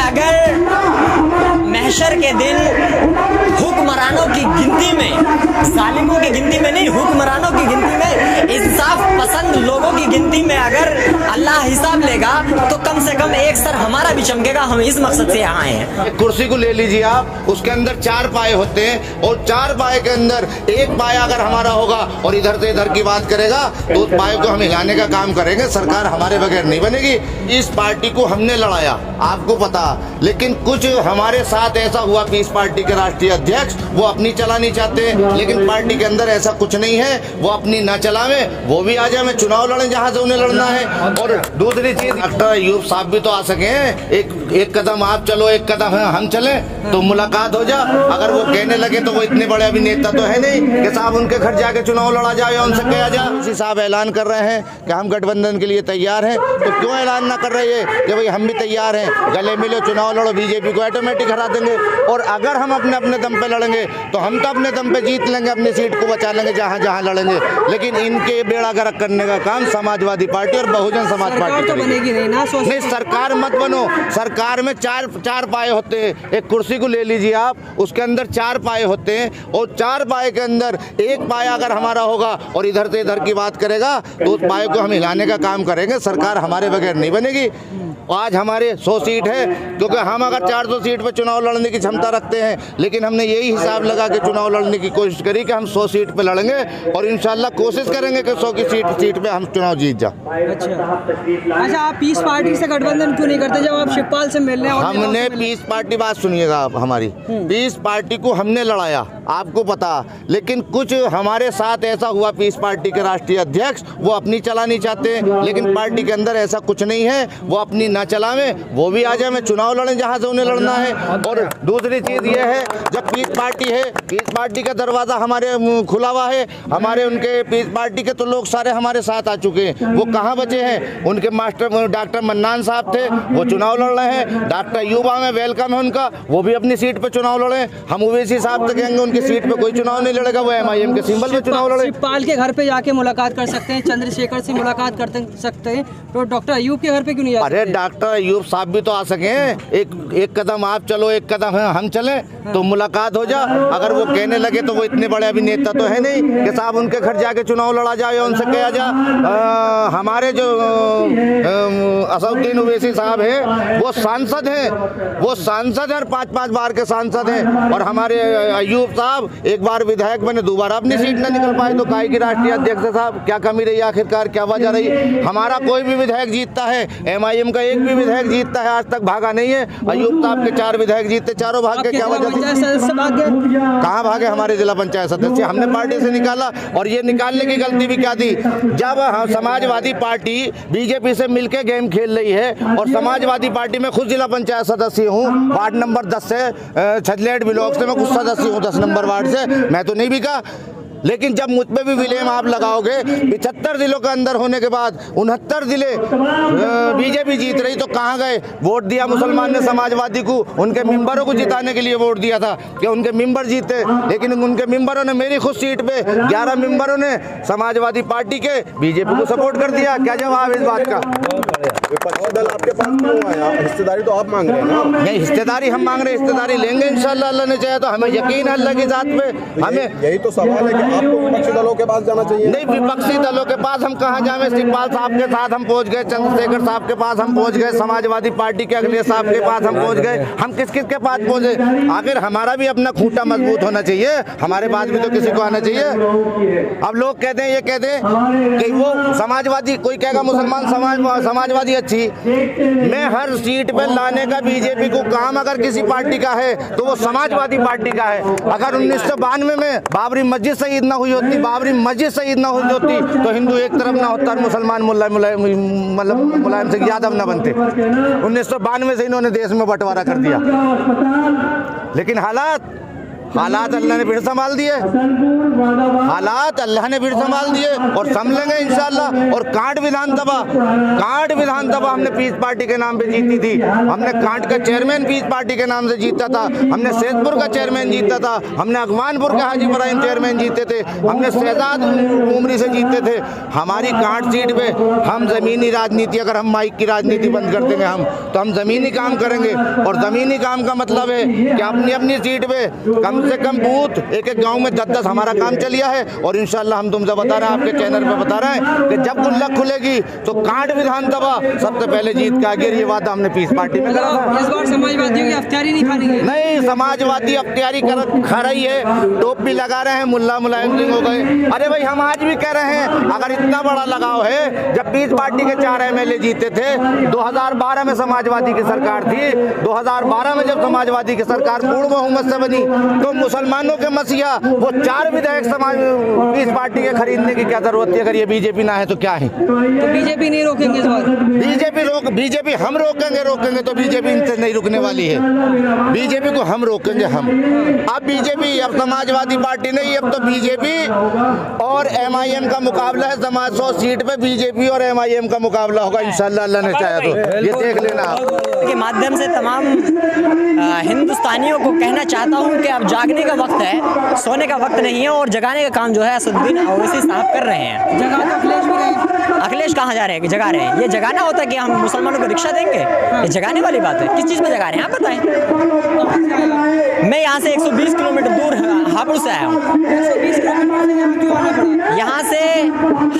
अगर महशर के दिन हुक्मरानों की गिनती में, जालिमों की गिनती में नहीं, हुक्मरानों की गिनती में, इंसाफ पसंद लोगों की गिनती में अगर अल्लाह हिसाब लेगा तो कम से कम एक सर हमारा भी चमकेगा। हम इस मकसद से यहाँ आए हैं। कुर्सी को ले लीजिए आप, उसके अंदर 4 पाए होते हैं और 4 पाए के अंदर एक पाया अगर हमारा होगा और इधर से इधर की बात करेगा तो उस पाए को हम हिलाने का काम करेंगे। सरकार हमारे बगैर नहीं बनेगी। इस पार्टी को हमने लड़ाया, आपको पता, लेकिन कुछ हमारे साथ ऐसा हुआ कि इस पार्टी के राष्ट्रीय अध्यक्ष वो अपनी चलानी चाहते हैं, लेकिन पार्टी के अंदर ऐसा कुछ नहीं है, वो अपनी ना चलावे, वो भी आ जाए, में चुनाव लड़े जहां से उन्हें लड़ना है। और दूसरी चीज, डॉक्टर अयूब साहब भी तो आ सके हैं, एक कदम आप चलो, एक कदम हम चले तो मुलाकात हो जा। अगर वो कहने लगे तो वो इतने बड़े अभिनेता तो है नहीं कि साहब उनके घर जाके चुनाव लड़ा जाए, उनसे कहा जा। इसी साहब ऐलान कर रहे हैं कि हम गठबंधन के लिए तैयार हैं, तो क्यों ऐलान ना कर रहे हैं कि भाई हम भी तैयार हैं, गले मिलो, चुनाव लड़ो, बीजेपी को ऑटोमेटिक हरा देंगे। और अगर हम अपने अपने दम पे लड़ेंगे तो हम तो अपने दम पे जीत लेंगे, अपनी सीट को बचा लेंगे जहां जहां लड़ेंगे। लेकिन इनके बेड़ा गर्क करने का काम समाजवादी पार्टी और बहुजन समाज पार्टी तो बनेगी नहीं ना। नहीं, सरकार मत बनो। सरकार में चार पाए होते हैं। एक कुर्सी को ले लीजिए आप, उसके अंदर 4 पाए होते हैं और 4 पाए के अंदर एक पाया अगर हमारा होगा और इधर से इधर की बात करेगा तो उस पाए को हम हिलाने का काम करेंगे। सरकार हमारे बगैर नहीं बनेगी। आज हमारे 100 सीट है, क्योंकि हम अगर 400 सीट पे चुनाव लड़ने की क्षमता रखते हैं, लेकिन हमने यही हिसाब लगा के चुनाव लड़ने की कोशिश करी कि हम 100 सीट पे लड़ेंगे और इंशाल्लाह कोशिश करेंगे कि 100 की सीट पे हम चुनाव जीत जाए। अच्छा, आप पीस पार्टी से गठबंधन क्यों नहीं करते? जब आप शिवपाल से मिल रहे हैं, हमने पीस पार्टी, बात सुनिएगा आप हमारी, पीस पार्टी को हमने लड़ाया, आपको पता, लेकिन कुछ हमारे साथ ऐसा हुआ, पीस पार्टी के राष्ट्रीय अध्यक्ष वो अपनी चलानी चाहते हैं, लेकिन पार्टी के अंदर ऐसा कुछ नहीं है, वो अपनी ना चलावे, वो भी आ जाए, में चुनाव लड़े जहां से उन्हें लड़ना है। और दूसरी चीज ये है, जब पीस पार्टी है, पीस पार्टी का दरवाजा हमारे खुला हुआ है, हमारे उनके पीस पार्टी के तो लोग सारे हमारे साथ आ चुके हैं, वो कहाँ बचे हैं? उनके मास्टर डॉक्टर मन्नान साहब थे, वो चुनाव लड़ रहे हैं। डॉक्टर युवा में वेलकम है उनका, वो भी अपनी सीट पे चुनाव लड़े। हम ओवैसी साहब तक कहेंगे उनकी सीट पे कोई चुनाव नहीं लड़ेगा, वो MIM के सिंबल पे चुनाव लड़े। शिवपाल के घर पे जाके मुलाकात कर सकते हैं, चंद्रशेखर से मुलाकात कर सकते हैं, तो डॉक्टर अयूब के घर पे क्यों नहीं जाते? अरे डॉक्टर अयूब साहब भी तो आ सके हैं। एक कदम आप चलो, एक कदम हम चले तो मुलाकात हो जा। अगर वो कहने लगे तो वो इतने बड़े अभिनेता तो है नहीं कि साहब उनके घर जाके चुनाव लड़ा जाए, उनसे कहा जा। हमारे जो असदुद्दीन ओवैसी साहब हैं वो सांसद हैं, वो सांसद हैं और 5-5 बार के सांसद हैं। और हमारे अयूब साहब एक बार विधायक बने, दोबारा अपनी सीट न निकल पाए, तो काहे की राष्ट्रीय अध्यक्ष साहब क्या कमी रही आखिरकार, क्या वजह रही? हमारा कोई भी विधायक जीतता है, MIM का एक भी विधायक जीतता है, आज तक भागा नहीं है। अयूब साहब के 4 विधायक जीते, चारों भाग के, क्या वजह थी? कहाँ भागे हमारे जिला पंचायत सदस्य? हमने पार्टी से निकाला, और ये निकालने की गलती भी क्या थी? जब समाजवादी पार्टी बीजेपी से मिलकर गेम खेल रही है, और समाजवादी पार्टी में खुद जिला पंचायत सदस्य हूँ, वार्ड नंबर 10 से, छजलेट ब्लॉक से मैं खुद सदस्य हूँ, 10 नंबर वार्ड से, मैं तो नहीं बिका। लेकिन जब मुझ पे भी विलेम आप लगाओगे, 75 जिलों के अंदर होने के बाद 69 जिले बीजेपी जीत रही, तो कहाँ गए? वोट दिया मुसलमान ने समाजवादी को, उनके मेंबरों को जिताने के लिए वोट दिया था कि उनके मेंबर जीते, लेकिन उनके मेंबरों ने मेरी खुद सीट पे 11 मेंबरों ने समाजवादी पार्टी के बीजेपी को सपोर्ट कर दिया। क्या जवाब इस बात का? विपक्षी दल आपके पास क्यों आया? हिस्सेदारी तो आप मांग रहे हैं ना? नहीं, हिस्सेदारी हम मांग रहे हैं, हिस्सेदारी लेंगे इंशाल्लाह, अल्लाह ने चाहे तो। हमें यकीन है अल्लाह की जात पे। हमें यही तो सवाल है कि आपको विपक्षी दलों के पास जाना चाहिए। नहीं, विपक्षी दलों के पास हम कहाँ जाए? शिवपाल साहब के साथ हम पहुंच गए, चंद्रशेखर साहब के पास हम पहुंच गए, समाजवादी पार्टी के अखिलेश साहब के पास हम पहुंच गए, हम किस किस के पास पहुंचे? आखिर हमारा भी अपना खूंटा मजबूत होना चाहिए, हमारे पास भी तो किसी को आना चाहिए। अब लोग कहते हैं, ये कहते हैं कि वो समाजवादी, कोई कहेगा मुसलमान समाजवादी अच्छी। मैं हर सीट पर लाने का बीजेपी को काम अगर किसी पार्टी का है तो वो समाजवादी पार्टी का है। अगर 1992 में बाबरी मस्जिद शहीद ना हुई होती, बाबरी मस्जिद शहीद ना हुई होती, तो हिंदू एक तरफ ना होता और मुसलमान मुलायम सिंह यादव ना बनते। 1992 से इन्होंने देश में बंटवारा कर दिया, लेकिन हालात हालात अल्लाह ने फिर संभाल दिए, हालात अल्लाह ने फिर संभाल दिए और संभलेंगे इंशाल्लाह। और कांट विधानसभा हमने पीस पार्टी के नाम पे जीती थी। हमने कांट का चेयरमैन पीस पार्टी के नाम से जीता था, हमने सैदपुर का चेयरमैन जीता था, हमने अगवानपुर के हाजी इब्राहिम चेयरमैन जीते थे, हमने शहजाद उमरी से जीते थे। हमारी कांट सीट पे हम ज़मीनी राजनीति, अगर हम माइक की राजनीति बंद कर देंगे हम, तो हम ज़मीनी काम करेंगे। और ज़मीनी काम का मतलब है कि अपनी अपनी सीट पे कम से कम बूथ एक एक गांव में 10-10 हमारा काम चलिया है। और इंशाल्लाह हम तुमसे बता रहे हैं, आपके चैनल पे बता रहे हैं कि जब गुल्लक खुलेगी तो कांट विधानसभा सबसे पहले जीत के आगे। ये वादा हमने पीस पार्टी में करा था। इस बार समाजवादियों की अख्तियारी नहीं खानी है। नहीं, समाजवादी अख्तियारी खा रही है, टोप भी लगा रहे हैं, मुल्ला मुलायम सिंह हो गए। अरे भाई, हम आज भी कह रहे हैं, अगर इतना बड़ा लगाव है, जब पीस पार्टी के 4 MLA जीते थे 2012 में, समाजवादी की सरकार थी, 2012 में जब समाजवादी की सरकार पूर्ण बहुमत से बनी, तो मुसलमानों के मसीहा वो 4 विधायक समाज पीस पार्टी के खरीदने की क्या जरूरत थी? अगर ये बीजेपी ना है तो क्या है? तो बीजेपी नहीं रोकेंगे इस बार? बीजेपी हम रोकेंगे तो बीजेपी इनसे नहीं रुकने वाली है। बीजेपी को हम रोकेंगे हम। अब बीजेपी, अब समाजवादी पार्टी नहीं, अब तो बीजेपी और MIM का मुकाबला है। समाज 100 सीट पे बीजेपी और MIM का मुकाबला होगा इंशाल्लाह, अल्लाह ने चाहा तो। ये देख लेना आप के माध्यम से तमाम हिंदुस्तानियों को कहना चाहता हूं कि अब जागने का वक्त है, सोने का वक्त नहीं है। और जगाने का काम जो है असदुद्दीन ओवैसी साहब कर रहे हैं। जगह तो अखिलेश भी गए। अखिलेश कहाँ जा रहे हैं? जगा रहे हैं। ये जगाना होता है कि हम मुसलमानों को रिक्शा देंगे? ये जगाने वाली बात है। किस चीज़ में जगा रहे हैं आप बताएं। मैं यहाँ से 120 किलोमीटर दूर हापुड़ से आया हूँ। 120 किलोमीटर यहाँ क्यों आना पड़ा? यहाँ से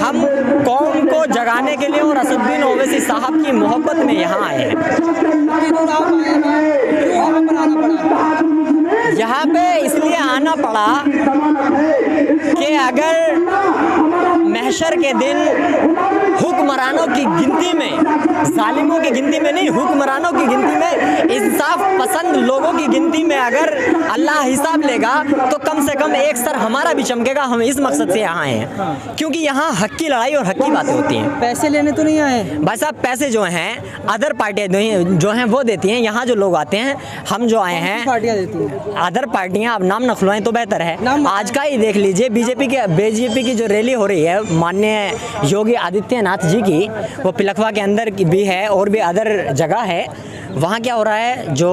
हम कौम को जगाने के लिए और असदुद्दीन ओवैसी साहब की मोहब्बत में यहाँ आए हैं। यहाँ पे इसलिए आना पड़ा कि अगर महशर के दिन हुक्मरानों की गिनती में, जालिमों की गिनती में नहीं, हुक्मरानों की गिनती में, इंसाफ पसंद लोगों की गिनती में अगर अल्लाह हिसाब लेगा तो कम से कम एक सर हमारा भी चमकेगा। हम इस मकसद से यहाँ आए हैं, क्योंकि यहाँ हक की लड़ाई और हक की बातें होती हैं। पैसे लेने तो नहीं आए भाई साहब। पैसे जो हैं अदर पार्टियाँ जो हैं वो देती हैं। यहाँ जो लोग आते हैं, हम जो आए हैं, पार्टियां देती हैं। अदर पार्टियां, अब नाम न खुलवाएं तो बेहतर है। नाम आज का ही देख लीजिए, बीजेपी की जो रैली हो रही है माननीय योगी आदित्यनाथ जी की, वो पिलखवा के अंदर की भी है और भी अदर जगह है। वहाँ क्या हो रहा है, जो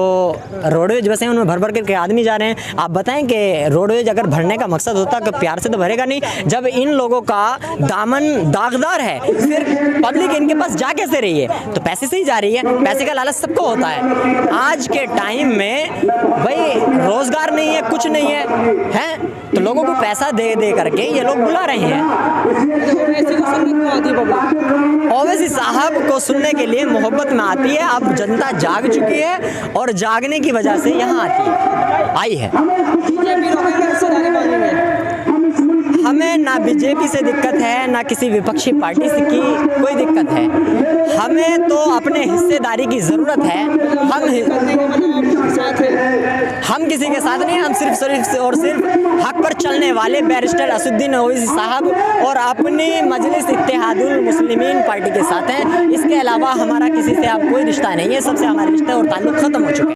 रोडवेज बसें उनमें भर भर के आदमी जा रहे हैं। आप बताएं कि रोडवेज अगर भरने का मकसद होता तो प्यार से तो भरेगा नहीं। जब इन लोगों का दामन दागदार है, फिर पब्लिक इनके पास जा कैसे रही है? तो पैसे से ही जा रही है। पैसे का लालच सबको होता है। आज के टाइम में भाई रोजगार नहीं है, कुछ नहीं है, तो लोगों को पैसा दे दे करके ये लोग बुला रहे हैं। ओवैसी साहब को सुनने के लिए मोहब्बत में आती है। अब जनता जाग चुकी है और जागने की वजह से यहाँ आई है। हमें ना बीजेपी से दिक्कत है, ना किसी विपक्षी पार्टी से की कोई दिक्कत है। हमें तो अपने हिस्सेदारी की ज़रूरत है। हम किसी के साथ नहीं, हम सिर्फ और सिर्फ हक पर चलने वाले बैरिस्टर असदुद्दीन ओवैसी साहब और अपनी मजलिस इत्तेहादुल मुस्लिमीन पार्टी के साथ हैं। इसके अलावा हमारा किसी से अब कोई रिश्ता नहीं है। सबसे हमारे रिश्ते और ताल्लुक ख़त्म हो चुके हैं।